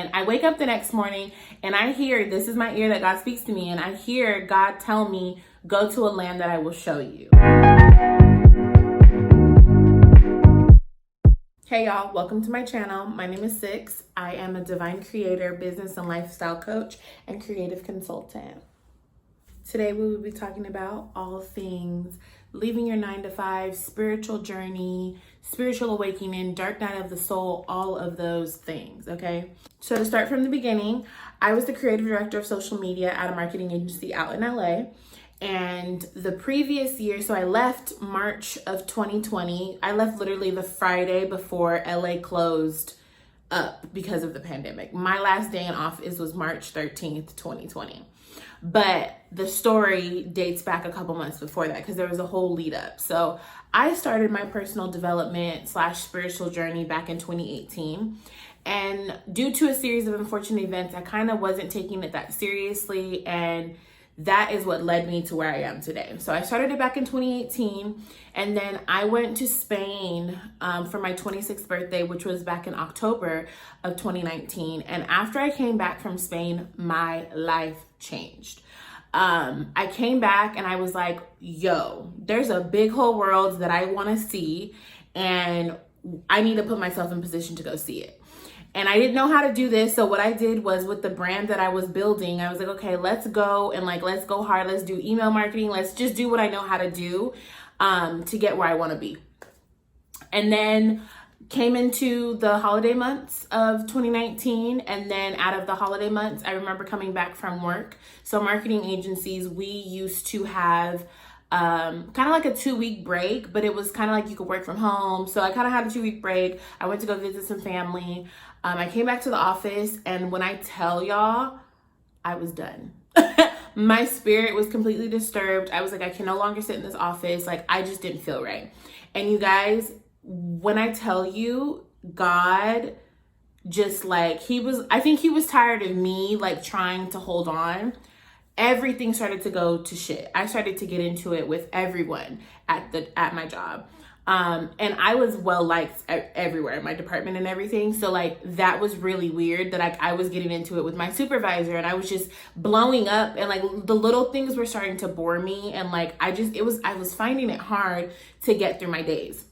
And I wake up the next morning and I hear, this is my ear that God speaks to me, and I hear God tell me, go to a land that I will show you. Hey y'all, welcome to my channel. My name is Six. I am a divine creator, business and lifestyle coach, and creative consultant. Today we will be talking about all things leaving your 9-to-5, spiritual journey, spiritual awakening, dark night of the soul, all of those things, okay? So to start from the beginning, I was the creative director of social media at a marketing agency out in LA. And the previous year, so I left March of 2020. I left literally the Friday before LA closed up because of the pandemic. My last day in office was March 13th, 2020. But the story dates back a couple months before that because there was a whole lead up. So I started my personal development / spiritual journey back in 2018. And due to a series of unfortunate events, I kind of wasn't taking it that seriously, and that is what led me to where I am today. So I started it back in 2018, and then I went to Spain for my 26th birthday, which was back in October of 2019. And after I came back from Spain, my life changed. I came back and I was like, yo, there's a big whole world that I want to see, and I need to put myself in position to go see it. And I didn't know how to do this. So what I did was, with the brand that I was building, I was like, okay, let's go and let's go hard. Let's do email marketing. Let's just do what I know how to do to get where I want to be. And then came into the holiday months of 2019. And then out of the holiday months, I remember coming back from work. So marketing agencies, we used to have kind of like a 2-week break, but it was kind of like you could work from home. So I kind of had a 2-week break. I went to go visit some family. I came back to the office, and when I tell y'all, I was done. My spirit was completely disturbed. I was like, I can no longer sit in this office. I just didn't feel right. And you guys, when I tell you, God just I think he was tired of me trying to hold on. Everything started to go to shit. I started to get into it with everyone at my job. And I was well liked everywhere in my department and everything. So that was really weird that I was getting into it with my supervisor, and I was just blowing up, and the little things were starting to bore me. And I was finding it hard to get through my days.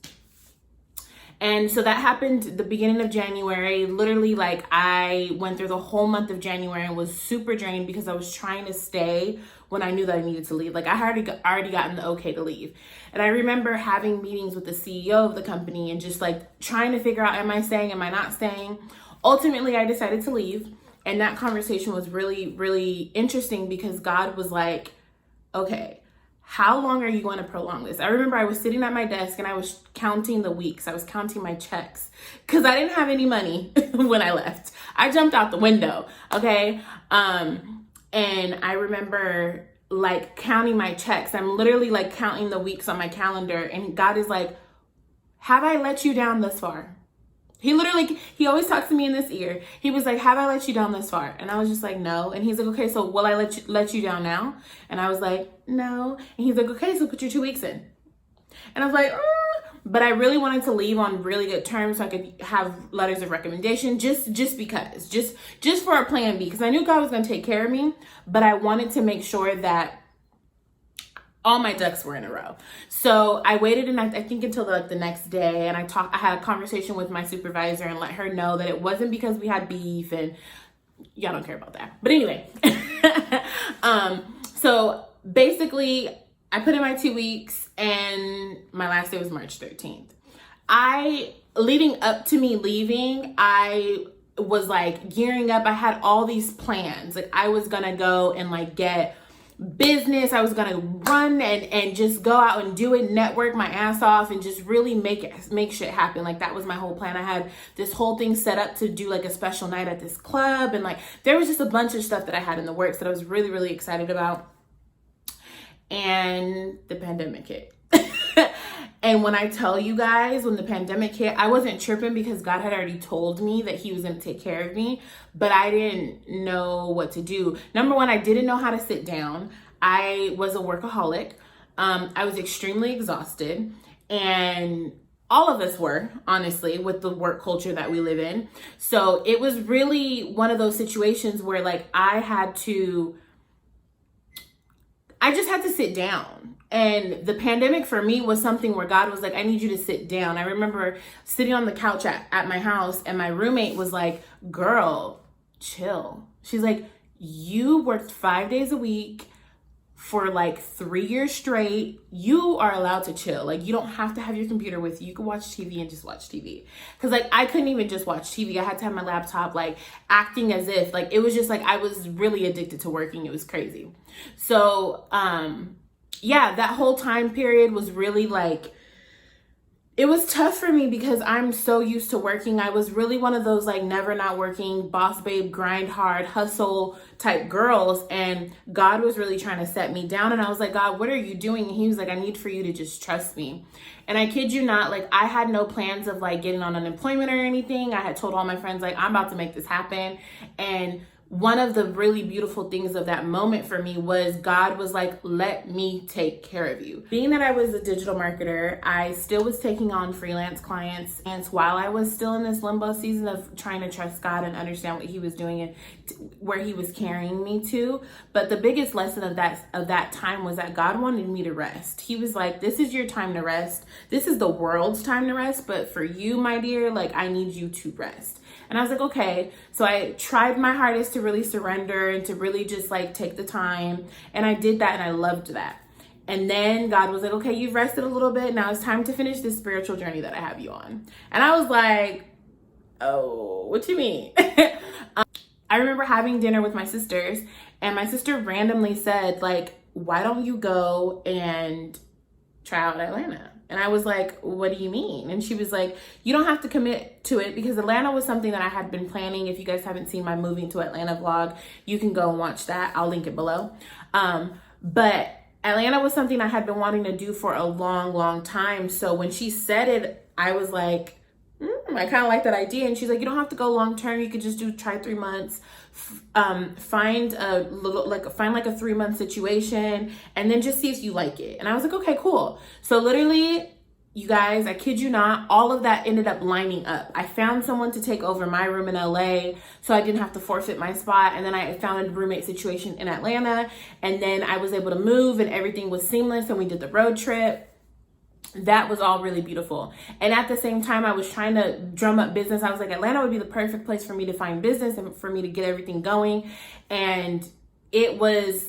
And so that happened the beginning of January. Literally, I went through the whole month of January and was super drained because I was trying to stay when I knew that I needed to leave. I had already gotten the okay to leave. And I remember having meetings with the CEO of the company and just trying to figure out, am I staying? Am I not staying? Ultimately, I decided to leave. And that conversation was really, really interesting because God was like, okay, how long are you going to prolong this? I remember I was sitting at my desk and I was counting the weeks. I was counting my checks because I didn't have any money when I left. I jumped out the window, okay? And I remember counting my checks. I'm literally counting the weeks on my calendar, and God is like, have I let you down thus far? He always talks to me in this ear. He was like, have I let you down this far? And I was just like, no. And he's like, okay, so will I let you down now? And I was like, no. And he's like, okay, so put your 2 weeks in. And I was like, but I really wanted to leave on really good terms so I could have letters of recommendation, just because, just for a plan B, because I knew God was going to take care of me, but I wanted to make sure that all my ducks were in a row. So I waited, and I think until the next day, and I had a conversation with my supervisor and let her know that it wasn't because we had beef, and y'all don't care about that. But anyway, so basically I put in my 2 weeks, and my last day was March 13th. Leading up to me leaving, I was gearing up. I had all these plans. I was gonna go and get business. I was gonna run and just go out and do it, network my ass off, and just really make shit happen. That was my whole plan. I had this whole thing set up to do a special night at this club, and there was just a bunch of stuff that I had in the works that I was really, really excited about. And the pandemic hit. And when I tell you guys, when the pandemic hit, I wasn't tripping because God had already told me that he was going to take care of me, but I didn't know what to do. Number one, I didn't know how to sit down. I was a workaholic. I was extremely exhausted, and all of us were, honestly, with the work culture that we live in. So it was really one of those situations where like I just had to sit down. And the pandemic for me was something where God was like, I need you to sit down. I remember sitting on the couch at my house, and my roommate was like, girl, chill. She's like, you worked 5 days a week for like 3 years straight. You are allowed to chill. Like, you don't have to have your computer with you. You can watch TV and just watch TV. Because like I couldn't even just watch TV. I had to have my laptop, like acting as if like it was just like I was really addicted to working. It was crazy. So yeah, that whole time period was really like, it was tough for me because I'm so used to working. I was really one of those like never not working, boss babe, grind hard, hustle type girls. And God was really trying to set me down. And I was like, God, what are you doing? And he was like, I need for you to just trust me. And I kid you not, like I had no plans of like getting on unemployment or anything. I had told all my friends like, I'm about to make this happen. And one of the really beautiful things of that moment for me was God was like, let me take care of you. Being that I was a digital marketer, I still was taking on freelance clients. And while I was still in this limbo season of trying to trust God and understand what he was doing and where he was carrying me to. But the biggest lesson of that time was that God wanted me to rest. He was like, this is your time to rest. This is the world's time to rest. But for you, my dear, like I need you to rest. And I was like, okay. So I tried my hardest to really surrender and to really just like take the time. And I did that and I loved that. And then God was like, okay, you've rested a little bit. Now it's time to finish this spiritual journey that I have you on. And I was like, oh, what you mean? I remember having dinner with my sisters, and my sister randomly said like, why don't you go and try out Atlanta? And I was like, what do you mean? And she was like, you don't have to commit to it, because Atlanta was something that I had been planning. If you guys haven't seen my moving to Atlanta vlog, you can go and watch that. I'll link it below. But Atlanta was something I had been wanting to do for a long, long time. So when she said it, I was like, I kind of like that idea. And she's like, you don't have to go long term. You could just try 3 months, find like a 3 month situation, and then just see if you like it. And I was like, okay, cool. So literally, you guys, I kid you not, all of that ended up lining up. I found someone to take over my room in LA, so I didn't have to forfeit my spot. And then I found a roommate situation in Atlanta, and then I was able to move, and everything was seamless, and we did the road trip. That was all really beautiful. And at the same time, I was trying to drum up business. I was like, Atlanta would be the perfect place for me to find business and for me to get everything going. And it was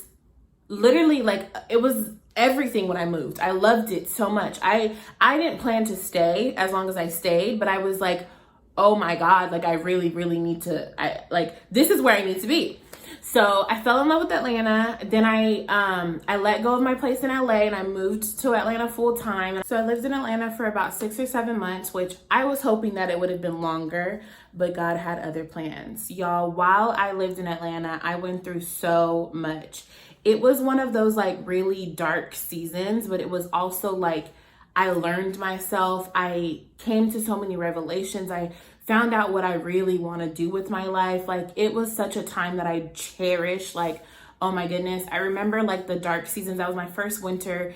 literally like, it was everything when I moved. I loved it so much. I didn't plan to stay as long as I stayed, but I was like, oh my God, like I really, really need to, this is where I need to be. So I fell in love with Atlanta. Then I let go of my place in LA and I moved to Atlanta full time. So I lived in Atlanta for about 6 or 7 months, which I was hoping that it would have been longer, but God had other plans. Y'all, while I lived in Atlanta, I went through so much. It was one of those like really dark seasons, but it was also like I learned myself. I came to so many revelations. I found out what I really want to do with my life. Like, it was such a time that I cherish. Like, oh my goodness. I remember like the dark seasons. That was my first winter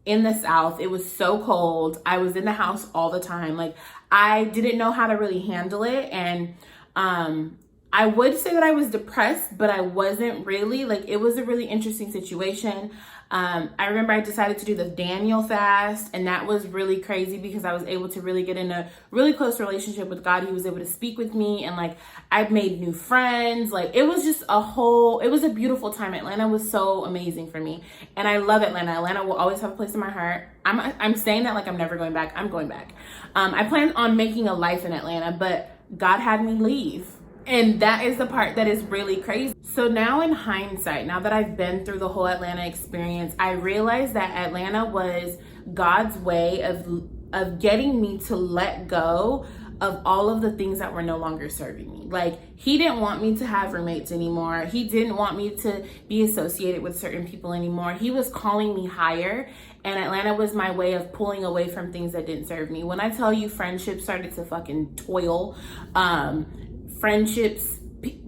in the South. It was so cold. I was in the house all the time. Like, I didn't know how to really handle it. And I would say that I was depressed, but I wasn't really. Like, it was a really interesting situation. I remember I decided to do the Daniel fast, and that was really crazy because I was able to really get in a really close relationship with God. He was able to speak with me, and like I've made new friends. Like, it was just it was a beautiful time. Atlanta was so amazing for me, and I love Atlanta. Atlanta will always have a place in my heart. I'm saying that like I'm never going back. I'm going back. I plan on making a life in Atlanta, but God had me leave. And that is the part that is really crazy. So now in hindsight, now that I've been through the whole Atlanta experience, I realized that Atlanta was God's way of getting me to let go of all of the things that were no longer serving me. Like, he didn't want me to have roommates anymore. He didn't want me to be associated with certain people anymore. He was calling me higher, and Atlanta was my way of pulling away from things that didn't serve me. When I tell you friendships started to fucking toil, friendships,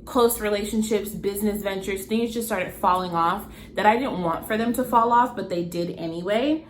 close relationships, business ventures, things just started falling off that I didn't want for them to fall off, but they did anyway.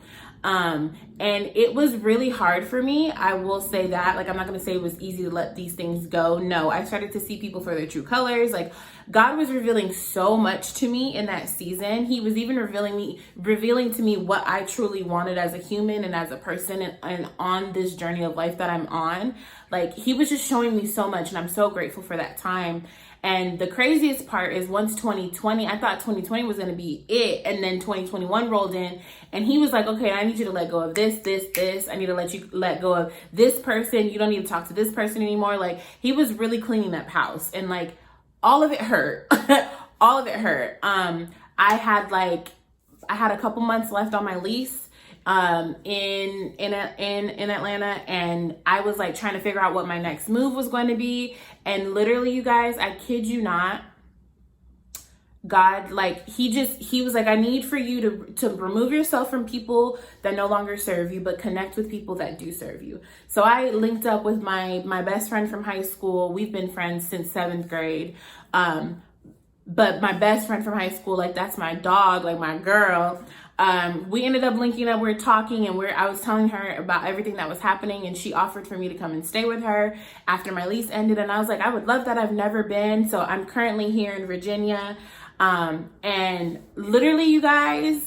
And it was really hard for me. I will say that. Like, I'm not going to say it was easy to let these things go. No, I started to see people for their true colors. Like, God was revealing so much to me in that season. He was even revealing to me what I truly wanted as a human and as a person, and on this journey of life that I'm on. Like, he was just showing me so much, and I'm so grateful for that time. And the craziest part is, once 2020, I thought 2020 was going to be it. And then 2021 rolled in, and he was like, okay, I need you to let go of this. I need to let go of this person. You don't need to talk to this person anymore. Like, he was really cleaning up house, and like, all of it hurt. All of it hurt. I had a couple months left on my lease in Atlanta, and I was like trying to figure out what my next move was going to be. And literally, you guys, I kid you not, God, like, he was like, I need for you to remove yourself from people that no longer serve you, but connect with people that do serve you. So I linked up with my best friend from high school. We've been friends since 7th grade. But my best friend from high school, like, that's my dog, like my girl. We ended up linking up, we're talking, and I was telling her about everything that was happening, and she offered for me to come and stay with her after my lease ended. And I was like, I would love that. I've never been. So I'm currently here in Virginia. And literally, you guys,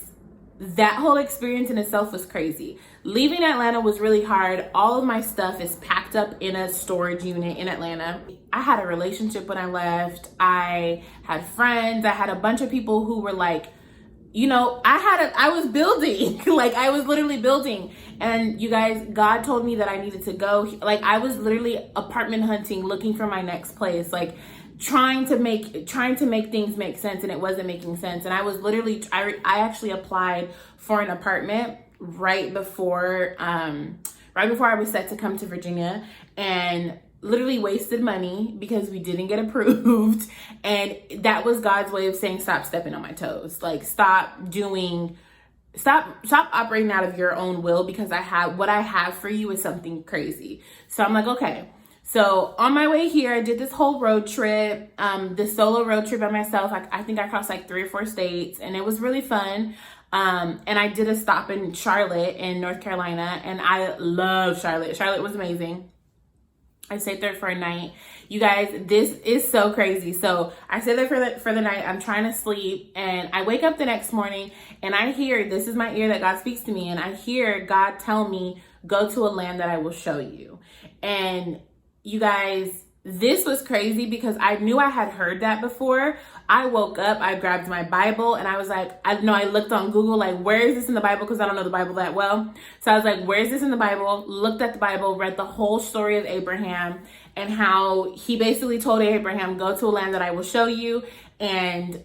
that whole experience in itself was crazy. Leaving Atlanta was really hard. All of my stuff is packed up in a storage unit in Atlanta. I had a relationship when I left. I had friends. I had a bunch of people who were like, you know, I was building. Like, I was literally building. And you guys, God told me that I needed to go. Like, I was literally apartment hunting, looking for my next place. Like, trying to make things make sense, and it wasn't making sense. And I was literally, I actually applied for an apartment right before I was set to come to Virginia, and literally wasted money because we didn't get approved. And that was God's way of saying, stop stepping on my toes. Like, stop operating out of your own will, because what I have for you is something crazy. So I'm like, okay. So on my way here, I did this whole road trip, this solo road trip by myself. I think I crossed like 3 or 4 states, and it was really fun. And I did a stop in Charlotte in North Carolina, and I love Charlotte. Charlotte was amazing. I stayed there for a night. You guys, this is so crazy. So I stayed there for the night. I'm trying to sleep, and I wake up the next morning, and I hear, this is my ear that God speaks to me, and I hear God tell me, go to a land that I will show you. And you guys, this was crazy because I knew I had heard that before. I woke up, I grabbed my Bible, and I was like, I looked on Google, like, where is this in the Bible? Because I don't know the Bible that well. So I was like, where is this in the Bible? Looked at the Bible, read the whole story of Abraham, and how he basically told Abraham, go to a land that I will show you. And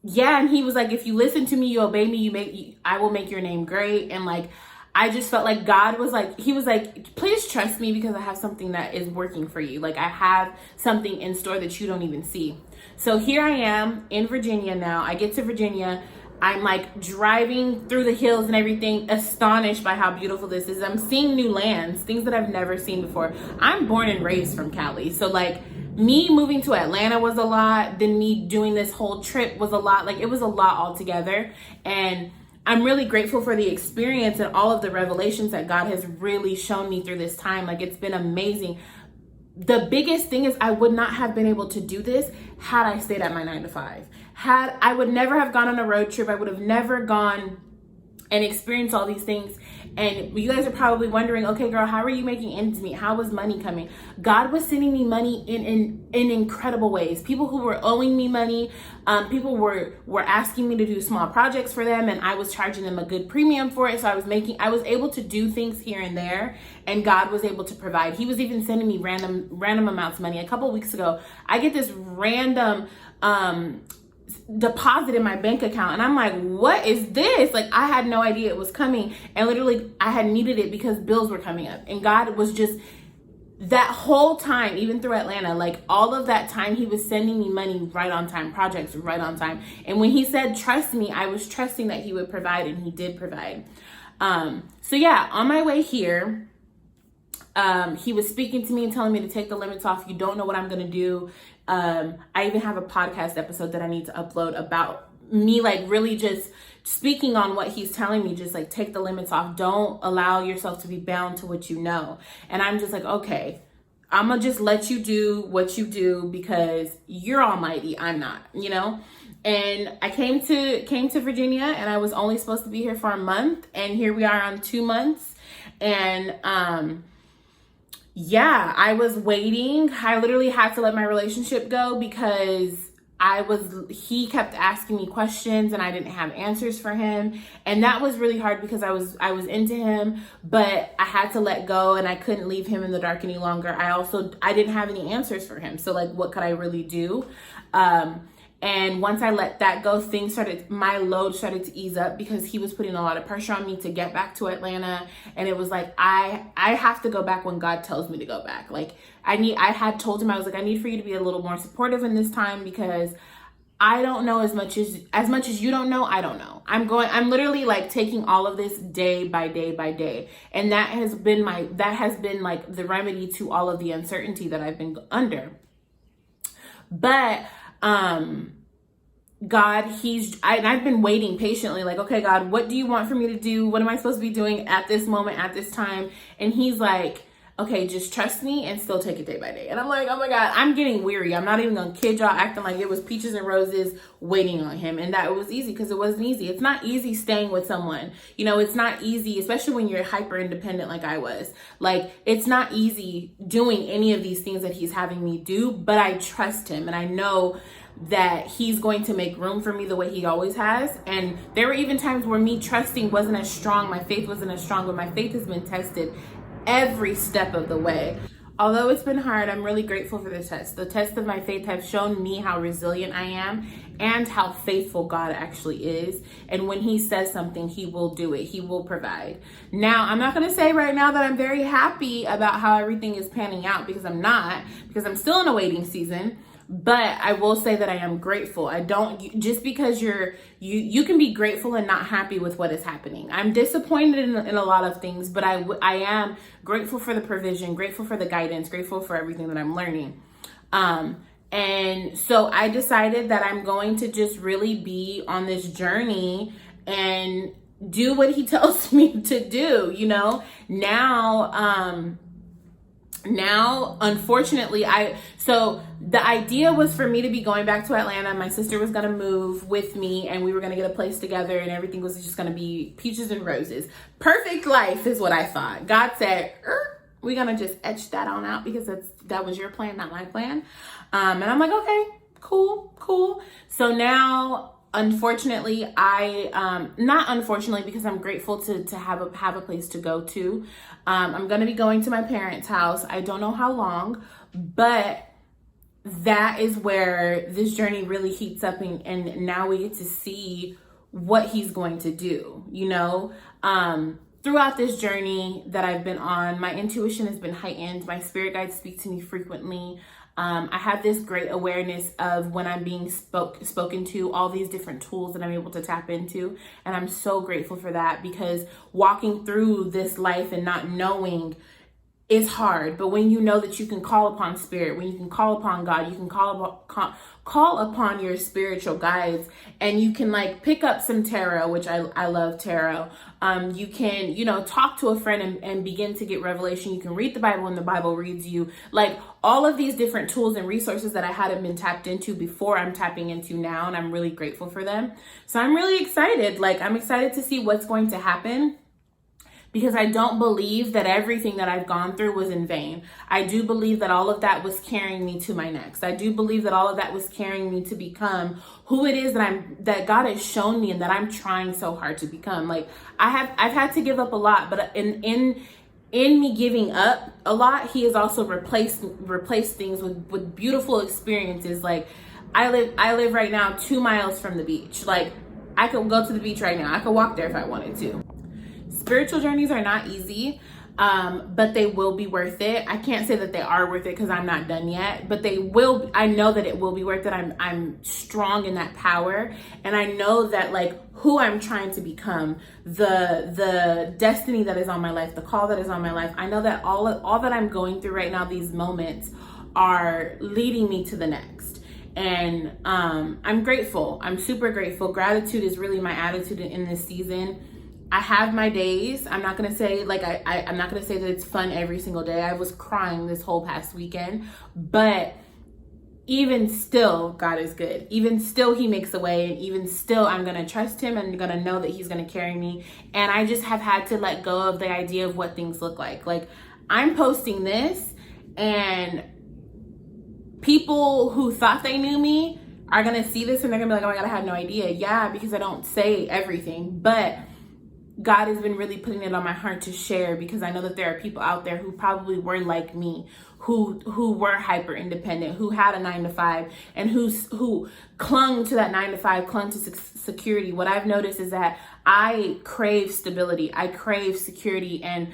yeah, and he was like, if you listen to me, you obey me, I will make your name great. And like, I just felt like God was like, he was like, please trust me, because I have something that is working for you. Like, I have something in store that you don't even see. So here I am in Virginia now. I get to Virginia. I'm like driving through the hills and everything, astonished by how beautiful this is. I'm seeing new lands, things that I've never seen before. I'm born and raised from Cali. So like, me moving to Atlanta was a lot. Then me doing this whole trip was a lot. Like, it was a lot altogether. And I'm really grateful for the experience and all of the revelations that God has really shown me through this time. Like, it's been amazing. The biggest thing is, I would not have been able to do this had I stayed at my 9 to 5. I would never have gone on a road trip. I would have never gone and experienced all these things. And you guys are probably wondering, okay, girl, how are you making ends meet? How was money coming? God was sending me money in incredible ways. People who were owing me money, people were asking me to do small projects for them, and I was charging them a good premium for it. So I was able to do things here and there, and God was able to provide. He was even sending me random amounts of money. A couple of weeks ago, I get this random deposit in my bank account, and I'm like, what is this? Like, I had no idea it was coming, and literally I had needed it because bills were coming up. And God was just, that whole time, even through Atlanta, like all of that time, he was sending me money right on time, projects right on time. And when he said trust me, I was trusting that he would provide, and he did provide. So yeah, on my way here, he was speaking to me and telling me to take the limits off. You don't know what I'm gonna do. I even have a podcast episode that I need to upload about me like really just speaking on what he's telling me, just like take the limits off. Don't allow yourself to be bound to what you know. And I'm just like, okay, I'm gonna just let you do what you do because you're almighty. I'm not, you know? And I came to Virginia, and I was only supposed to be here for a month, and here we are on 2 months. And yeah, I was waiting. I literally had to let my relationship go because he kept asking me questions and I didn't have answers for him. And that was really hard because I was into him, but I had to let go and I couldn't leave him in the dark any longer. I didn't have any answers for him. So like, what could I really do? And once I let that go, my load started to ease up because he was putting a lot of pressure on me to get back to Atlanta. And it was like, I have to go back when God tells me to go back. Like I had told him, I was like, I need for you to be a little more supportive in this time because I don't know as much as you don't know, I don't know. I'm literally like taking all of this day by day by day. And that has been like the remedy to all of the uncertainty that I've been under. But, God, I've been waiting patiently, like, okay, God, what do you want for me to do? What am I supposed to be doing at this moment, at this time? And he's like, okay, just trust me and still take it day by day. And I'm like, oh my God, I'm getting weary. I'm not even gonna kid y'all, acting like it was peaches and roses waiting on him. And that it was easy because it wasn't easy. It's not easy staying with someone. You know, it's not easy, especially when you're hyper independent like I was. Like, it's not easy doing any of these things that he's having me do, but I trust him and I know that he's going to make room for me the way he always has. And there were even times where me trusting wasn't as strong, my faith wasn't as strong, but my faith has been tested every step of the way. Although it's been hard, I'm really grateful for the test. The test of my faith have shown me how resilient I am and how faithful God actually is. And when he says something, he will do it. He will provide. Now, I'm not going to say right now that I'm very happy about how everything is panning out because I'm not, because I'm still in a waiting season. But I will say that I am grateful. Just because you can be grateful and not happy with what is happening. I'm disappointed in a lot of things, but I am grateful for the provision, grateful for the guidance, grateful for everything that I'm learning. And so I decided that I'm going to just really be on this journey and do what he tells me to do, you know? Now, unfortunately, so the idea was for me to be going back to Atlanta. My sister was going to move with me and we were going to get a place together and everything was just going to be peaches and roses. Perfect life is what I thought. God said, we're going to just etch that on out because that was your plan, not my plan. And I'm like, okay, cool. So now, unfortunately, not unfortunately, because I'm grateful to have a place to go to. I'm going to be going to my parents' house. I don't know how long, but that is where this journey really heats up and now we get to see what he's going to do, you know? Throughout this journey that I've been on, my intuition has been heightened. My spirit guides speak to me frequently. I have this great awareness of when I'm being spoken to, all these different tools that I'm able to tap into. And I'm so grateful for that because walking through this life and not knowing is hard. But when you know that you can call upon spirit, when you can call upon God, you can call upon your spiritual guides and you can like pick up some tarot, which I love tarot. You can, talk to a friend and begin to get revelation. You can read the Bible and the Bible reads you. Like all of these different tools and resources that I hadn't been tapped into before, I'm tapping into now, and I'm really grateful for them. So I'm really excited. Like I'm excited to see what's going to happen, because I don't believe that everything that I've gone through was in vain. I do believe that all of that was carrying me to my next. I do believe that all of that was carrying me to become who it is that God has shown me and that I'm trying so hard to become. Like I've had to give up a lot, but in me giving up a lot, he has also replaced things with beautiful experiences. Like I live right now 2 miles from the beach. Like I could go to the beach right now. I could walk there if I wanted to. Spiritual journeys are not easy, but they will be worth it. I can't say that they are worth it because I'm not done yet, but they will. I know that it will be worth it. I'm strong in that power, and I know that like who I'm trying to become, the destiny that is on my life, the call that is on my life. I know that all that I'm going through right now, these moments are leading me to the next. And I'm grateful. I'm super grateful. Gratitude is really my attitude in this season. I have my days. I'm not gonna say like I'm not gonna say that it's fun every single day. I was crying this whole past weekend, but even still, God is good. Even still, He makes a way, and even still, I'm gonna trust Him and gonna know that He's gonna carry me. And I just have had to let go of the idea of what things look like. Like, I'm posting this, and people who thought they knew me are gonna see this and they're gonna be like, oh my God, I had no idea. Yeah, because I don't say everything, but God has been really putting it on my heart to share, because I know that there are people out there who probably were like me, who were hyper independent, who had a 9-to-5, and who clung to that 9-to-5, clung to security. What I've noticed is that I crave stability, I crave security, and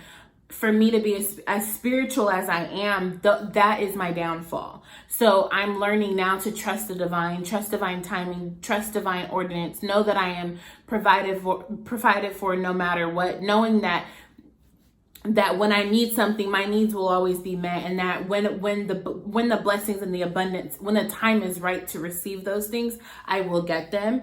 for me to be as spiritual as I am, that is my downfall. So I'm learning now to trust the divine, trust divine timing, trust divine ordinance, know that I am provided for no matter what, knowing that when I need something, my needs will always be met, and that when the blessings and the abundance, when the time is right to receive those things, I will get them.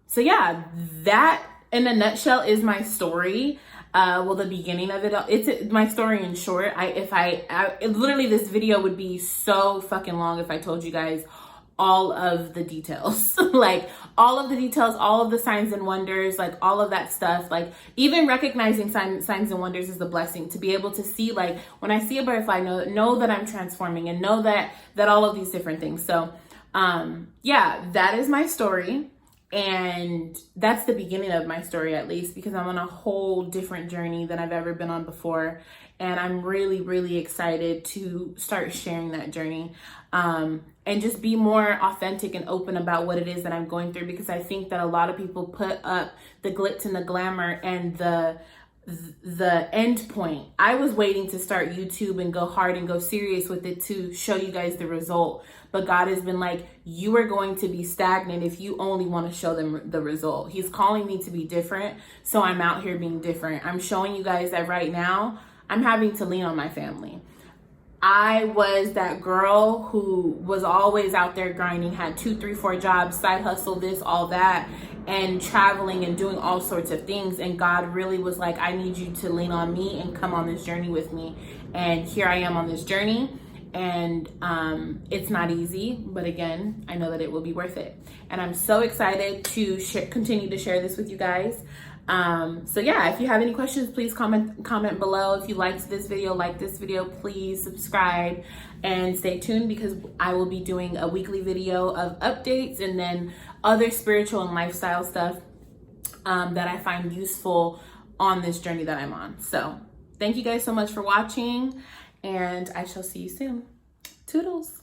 So yeah, that in a nutshell is my story. Well, the beginning of it, it's my story in short. Literally this video would be so fucking long if I told you guys all of the details, like all of the details, all of the signs and wonders, like all of that stuff. Like even recognizing signs and wonders is a blessing, to be able to see, like when I see a butterfly, know that I'm transforming, and know that all of these different things. So, yeah, that is my story. And that's the beginning of my story, at least, because I'm on a whole different journey than I've ever been on before. And I'm really, really excited to start sharing that journey, and just be more authentic and open about what it is that I'm going through, because I think that a lot of people put up the glitz and the glamour and the end point. I was waiting to start YouTube and go hard and go serious with it to show you guys the result. But God has been like, you are going to be stagnant if you only want to show them the result. He's calling me to be different. So I'm out here being different. I'm showing you guys that right now, I'm having to lean on my family. I was that girl who was always out there grinding, had 2, 3, 4 jobs, side hustle, this, all that, and traveling and doing all sorts of things. And God really was like, I need you to lean on me and come on this journey with me. And here I am on this journey. And it's not easy, but again, I know that it will be worth it. And I'm so excited to continue to share this with you guys. So yeah, if you have any questions, please comment below. If you liked this video, please subscribe and stay tuned, because I will be doing a weekly video of updates and then other spiritual and lifestyle stuff that I find useful on this journey that I'm on. So thank you guys so much for watching, and I shall see you soon. Toodles.